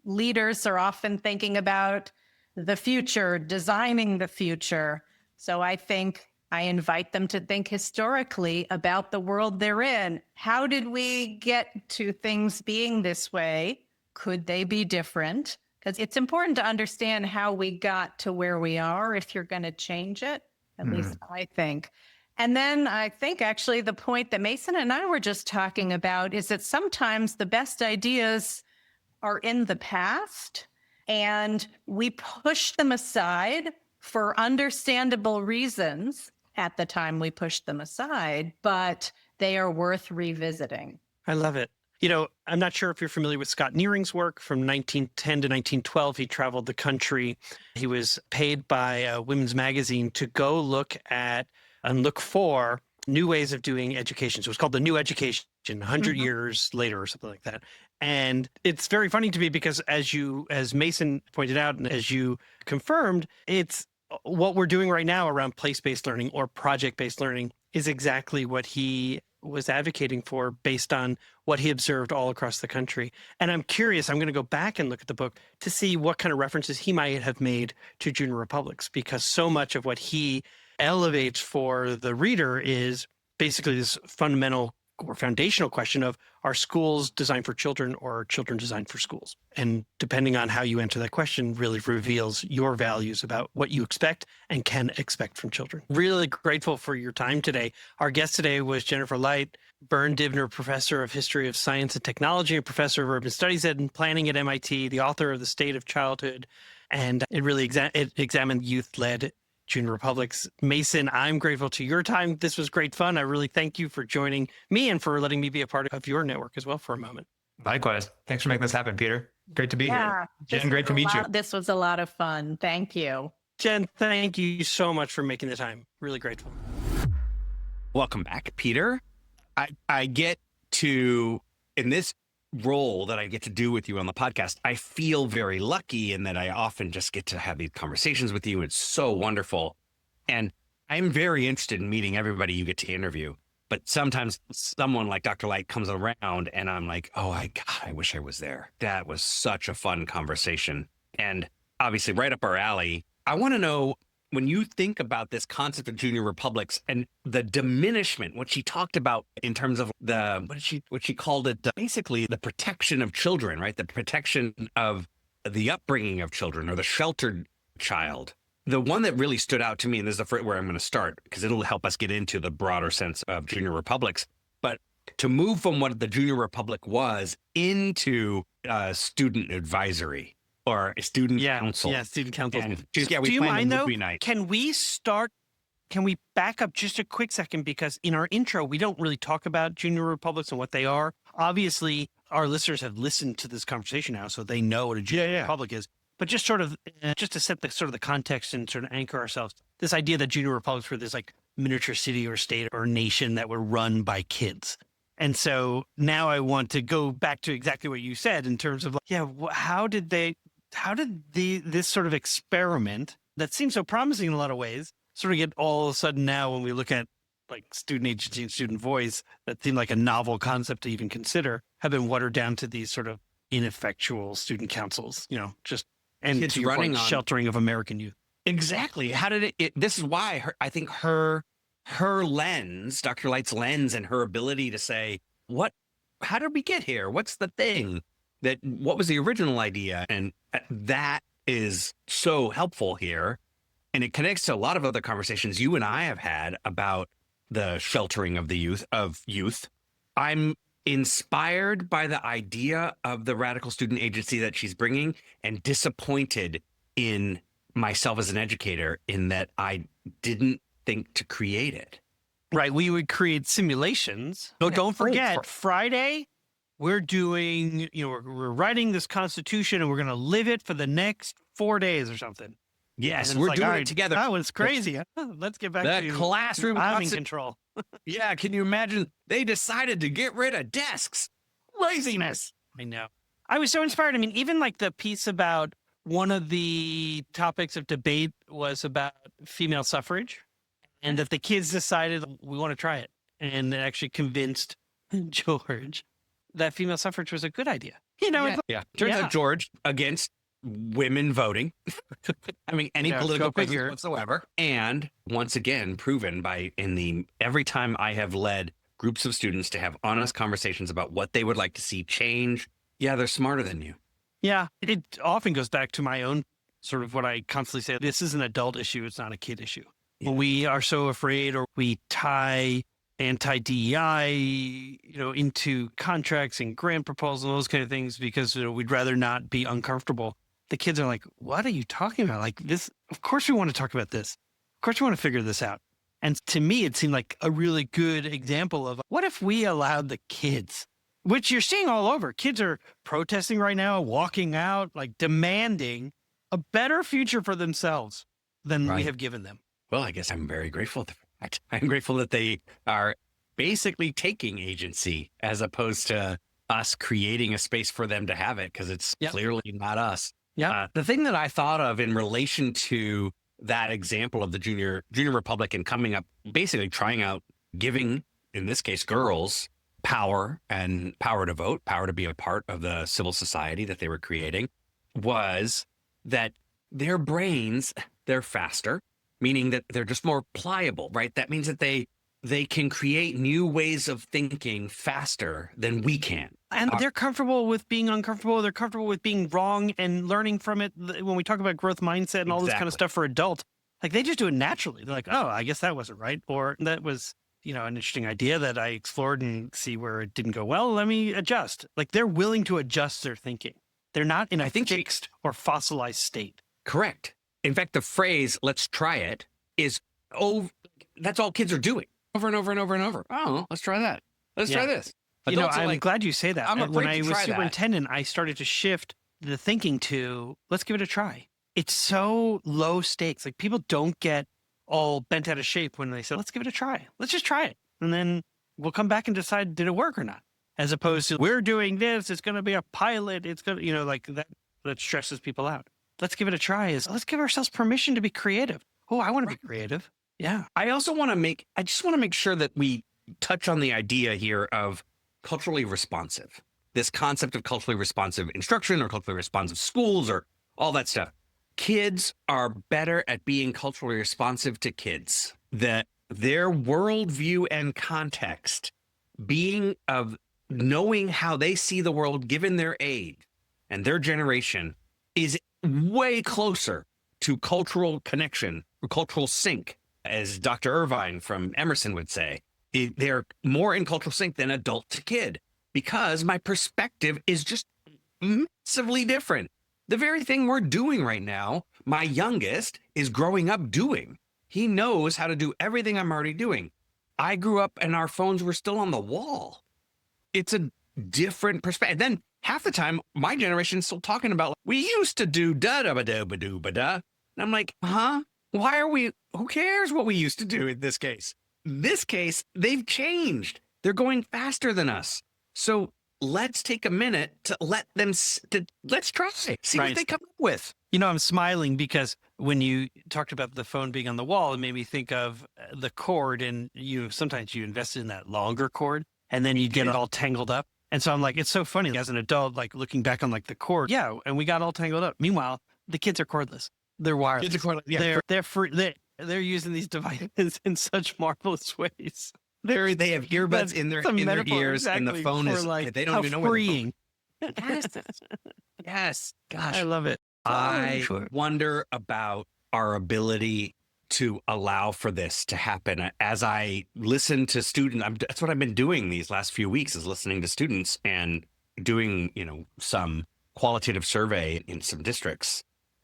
leaders are often thinking about the future, designing the future. So I think I invite them to think historically about the world they're in. How did we get to things being this way? Could they be different? Because it's important to understand how we got to where we are if you're going to change it, at least I think. And then I think actually the point that Mason and I were just talking about is that sometimes the best ideas are in the past and we push them aside for understandable reasons at the time we pushed them aside, but they are worth revisiting. I love it. I'm not sure if you're familiar with Scott Nearing's work. From 1910 to 1912, he traveled the country. He was paid by Women's Magazine to go look at and look for new ways of doing education. So it was called The New Education, 100 years later or something like that. And it's very funny to me because as Mason pointed out, and as you confirmed, it's what we're doing right now around place-based learning or project-based learning is exactly what he was advocating for based on what he observed all across the country. And I'm curious, I'm going to go back and look at the book to see what kind of references he might have made to junior republics, because so much of what he elevates for the reader is basically this fundamental or foundational question of, are schools designed for children or are children designed for schools? And depending on how you answer that question really reveals your values about what you expect and can expect from children. Really grateful for your time today. Our guest today was Jennifer Light, Byrne Divner Professor of History of Science and Technology and Professor of Urban Studies and Planning at MIT, the author of The State of Childhood. And it really examined youth-led junior republics. Mason, I'm grateful to your time. This was great fun. I really thank you for joining me and for letting me be a part of your network as well for a moment. Likewise. Thanks for making this happen, Peter. Great to be here. Jen, great to meet you. This was a lot of fun. Thank you. Jen, thank you so much for making the time. Really grateful. Welcome back, Peter. I get to, in this role that I get to do with you on the podcast, I feel very lucky in that I often just get to have these conversations with you. It's so wonderful. And I'm very interested in meeting everybody you get to interview. But sometimes someone like Dr. Light comes around and I'm like, oh, I wish I was there. That was such a fun conversation. And obviously right up our alley. I want to know, when you think about this concept of junior republics and the diminishment, what she talked about in terms of what she called it, basically the protection of children, right? The protection of the upbringing of children or the sheltered child. The one that really stood out to me, and this is where I'm going to start, because it'll help us get into the broader sense of junior republics, but to move from what the junior republic was into student advisory. Or a student council. Yeah, student council. We Do you mind, though? Night. Can we back up just a quick second? Because in our intro, we don't really talk about junior republics and what they are. Obviously, our listeners have listened to this conversation now, so they know what a junior republic is. But just sort of, just to set the context and sort of anchor ourselves, this idea that junior republics were this like miniature city or state or nation that were run by kids. And so now I want to go back to exactly what you said in terms of, how did this sort of experiment that seems so promising in a lot of ways sort of get all of a sudden now, when we look at like student agency and student voice, that seemed like a novel concept to even consider, have been watered down to these sort of ineffectual student councils, and Kids to your running point, on sheltering of American youth. Exactly. How did it this is why I think her lens, Dr. Light's lens, and her ability to say, how did we get here? What's the thing? What was the original idea? And that is so helpful here. And it connects to a lot of other conversations you and I have had about the sheltering of the youth. I'm inspired by the idea of the radical student agency that she's bringing, and disappointed in myself as an educator in that I didn't think to create it. Right. We would create simulations. But don't forget, Friday, we're doing, we're writing this Constitution and we're going to live it for the next 4 days or something. Yes, we're doing it together. That was crazy. Let's get back to classroom. I'm in control. Yeah, can you imagine? They decided to get rid of desks. Laziness. I know. I was so inspired. I mean, even like the piece about one of the topics of debate was about female suffrage, and that the kids decided we want to try it, and it actually convinced George that female suffrage was a good idea. Turns out George against women voting. I mean, any political figure whatsoever. And once again, proven every time I have led groups of students to have honest conversations about what they would like to see change. Yeah, they're smarter than you. Yeah, it often goes back to my own sort of what I constantly say. This is an adult issue. It's not a kid issue. When we are so afraid, or we tie anti-DEI, into contracts and grant proposals and those kind of things, because we'd rather not be uncomfortable. The kids are like, what are you talking about? Like this, of course we want to talk about this. Of course we want to figure this out. And to me, it seemed like a really good example of what if we allowed the kids, which you're seeing all over. Kids are protesting right now, walking out, like demanding a better future for themselves than we have given them. Well, I guess I'm very grateful for that. I'm grateful that they are basically taking agency as opposed to us creating a space for them to have it, because it's clearly not us. Yeah. The thing that I thought of in relation to that example of the junior republic and coming up, basically trying out, giving, in this case, girls power and power to vote, power to be a part of the civil society that they were creating, was that their brains, they're faster, meaning that they're just more pliable, right? That means that they they can create new ways of thinking faster than we can. And they're comfortable with being uncomfortable. They're comfortable with being wrong and learning from it. When we talk about growth mindset and all this kind of stuff for adults, like they just do it naturally. They're like, oh, I guess that wasn't right. Or that was, an interesting idea that I explored and see where it didn't go well. Let me adjust. Like they're willing to adjust their thinking. They're not in a fixed or fossilized state. Correct. In fact, the phrase, let's try it, is, that's all kids are doing over and over and over and over. Oh, let's try that. Let's try this. I'm glad you say that. I'm afraid when I to was try that. superintendent, I started to shift the thinking to, let's give it a try. It's so low stakes. Like people don't get all bent out of shape when they say, let's give it a try. Let's just try it. And then we'll come back and decide, did it work or not? As opposed to, we're doing this, it's going to be a pilot. It's going to, like that stresses people out. Let's give it a try let's give ourselves permission to be creative. Oh, I want to be creative. Yeah. I just want to make sure that we touch on the idea here of culturally responsive, this concept of culturally responsive instruction or culturally responsive schools or all that stuff. Kids are better at being culturally responsive to kids. That their worldview and context, being of knowing how they see the world given their age and their generation, is way closer to cultural connection or cultural sync, as Dr. Irvine from Emerson would say. They're more in cultural sync than adult to kid because my perspective is just massively different. The very thing we're doing right now, my youngest is growing up doing. He knows how to do everything I'm already doing. I grew up and our phones were still on the wall. It's a different perspective. Then half the time, my generation's still talking about, we used to do da-da-ba-da-ba-do-ba-da. And I'm like, huh? Why are we, who cares what we used to do in this case? This case, they've changed. They're going faster than us. So let's take a minute to let them, let's try, see what they come up with. I'm smiling because when you talked about the phone being on the wall, it made me think of the cord, and sometimes you invested in that longer cord and then you get it all tangled up. And so I'm like, it's so funny as an adult, like looking back on like the cord. Yeah. And we got all tangled up. Meanwhile, the kids are cordless. They're wireless. Kids are cordless. Yeah. They're free. They're using these devices in such marvelous ways. They have earbuds in their ears, and the phone is like, they don't even know freeing. Yes. Gosh, I love it. I wonder about our ability to allow for this to happen. As I listen to students, that's what I've been doing these last few weeks, is listening to students and doing, some qualitative survey in some districts.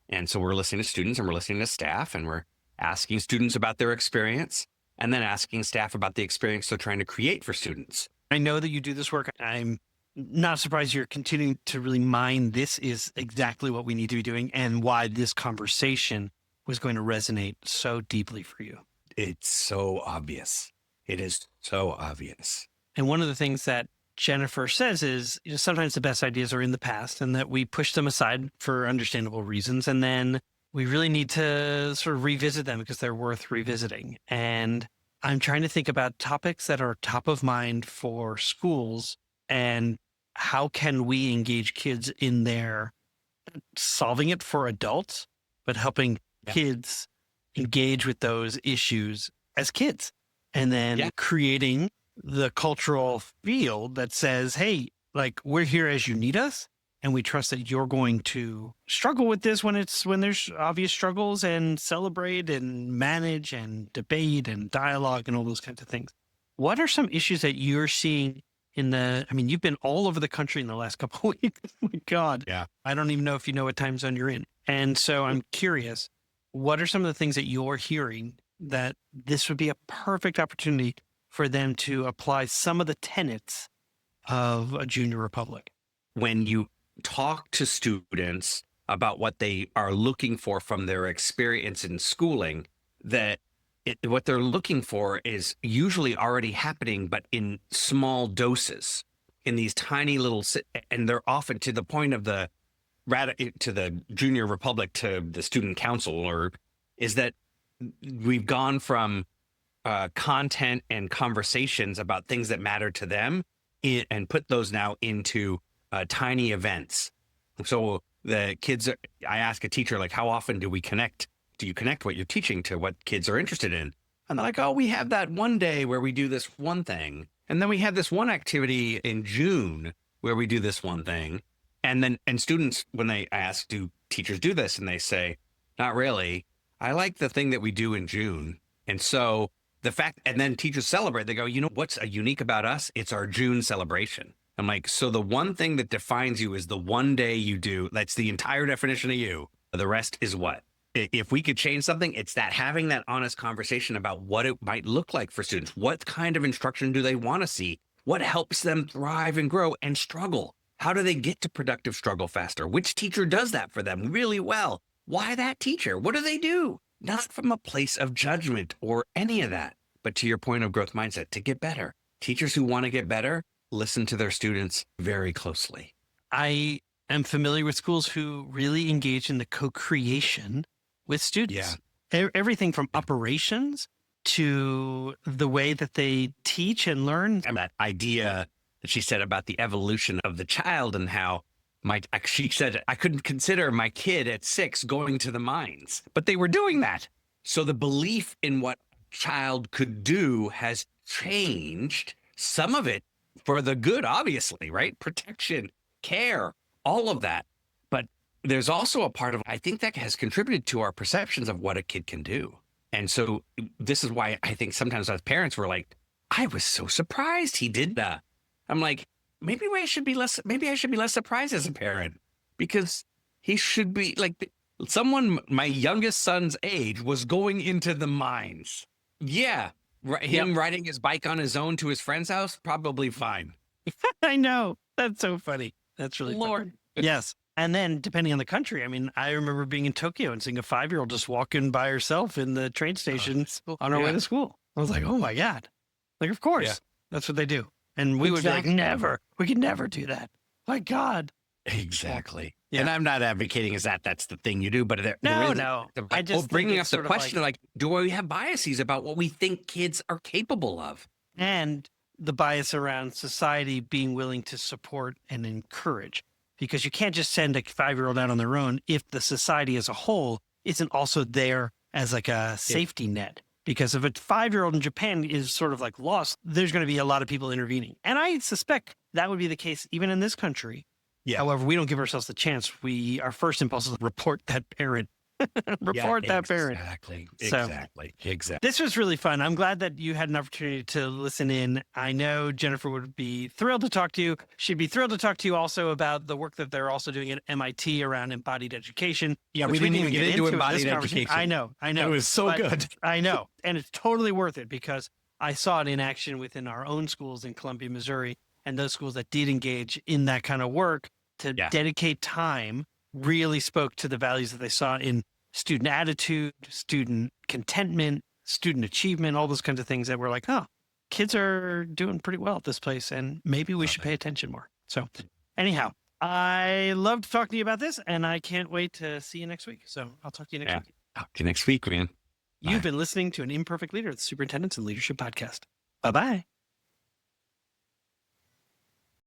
And so we're listening to students and we're listening to staff, and we're asking students about their experience and then asking staff about the experience they're trying to create for students. I know that you do this work. I'm not surprised you're continuing to really mine. This is exactly what we need to be doing and why this conversation was going to resonate so deeply for you. It's so obvious. It is so obvious. And one of the things that Jennifer says is, sometimes the best ideas are in the past and that we push them aside for understandable reasons. And then we really need to sort of revisit them because they're worth revisiting. And I'm trying to think about topics that are top of mind for schools and how can we engage kids in their solving it for adults, but helping kids engage with those issues as kids, and then creating the cultural field that says, hey, like, we're here as you need us. And we trust that you're going to struggle with this when there's obvious struggles, and celebrate and manage and debate and dialogue and all those kinds of things. What are some issues that you're seeing you've been all over the country in the last couple of weeks. Oh my God. Yeah. I don't even know if you know what time zone you're in. And so I'm curious, what are some of the things that you're hearing that this would be a perfect opportunity for them to apply some of the tenets of a junior republic? When you talk to students about what they are looking for from their experience in schooling, what they're looking for is usually already happening, but in small doses, in these tiny little, and they're often to the point of to the junior republic, to the student council, is that we've gone from content and conversations about things that matter to them and put those now into tiny events. So the kids, I ask a teacher, like, how often do you connect what you're teaching to what kids are interested in? And they're like, oh, we have that one day where we do this one thing. And then we have this one activity in June where we do this one thing. And students, when they ask, do teachers do this? And they say, not really. I like the thing that we do in June. And so and then teachers celebrate, they go, you know, what's unique about us? It's our June celebration. I'm like, so the one thing that defines you is the one day you do. That's the entire definition of you. The rest is what? If we could change something, it's that having that honest conversation about what it might look like for students. What kind of instruction do they want to see? What helps them thrive and grow and struggle? How do they get to productive struggle faster? Which teacher does that for them really well? Why that teacher? What do they do? Not from a place of judgment or any of that, but to your point of growth mindset, to get better. Teachers who want to get better, listen to their students very closely. I am familiar with schools who really engage in the co-creation with students. Yeah. Everything from operations to the way that they teach and learn. And that idea that she said about the evolution of the child and how she said, I couldn't consider my kid at 6 going to the mines, but they were doing that. So the belief in what child could do has changed, some of it for the good, obviously, right? Protection, care, all of that. But there's also a part of, I think, that has contributed to our perceptions of what a kid can do. And so this is why I think sometimes as parents, we're like, I was so surprised he did that. I'm like, maybe I should be less surprised as a parent, because he should be like someone my youngest son's age was going into the mines. Yeah. Him riding his bike on his own to his friend's house, probably fine. I know. That's so funny. That's really funny. Yes. And then depending on the country, I mean, I remember being in Tokyo and seeing a 5-year-old just walk in by herself in the train station on her way to school. I was like, oh my God. Like, of course, that's what they do. And we would be like, never. We could never do that. My God. Exactly. Yeah. And I'm not advocating that's the thing you do, but no. I just bringing up the question, like, do we have biases about what we think kids are capable of? And the bias around society being willing to support and encourage, because you can't just send a 5-year-old out on their own if the society as a whole isn't also there as like a safety net. Because if a 5-year-old in Japan is sort of like lost, there's going to be a lot of people intervening. And I suspect that would be the case even in this country. Yeah. However, we don't give ourselves the chance. Our first impulse is to report that parent. That parent. Exactly. This was really fun. I'm glad that you had an opportunity to listen in. I know Jennifer would be thrilled to talk to you. She'd be thrilled to talk to you also about the work that they're also doing at MIT around embodied education. Yeah, we didn't even get into embodied education. I know. It was so good. I know. And it's totally worth it, because I saw it in action within our own schools in Columbia, Missouri, and those schools that did engage in that kind of work to dedicate time really spoke to the values that they saw in student attitude, student contentment, student achievement, all those kinds of things that were like, oh, kids are doing pretty well at this place, and maybe we should pay attention more. So anyhow, I loved talking to you about this, and I can't wait to see you next week. So I'll talk to you next week. Talk to you next week, man. You've been listening to an Imperfect Leader, the Superintendents and Leadership Podcast. Bye-bye.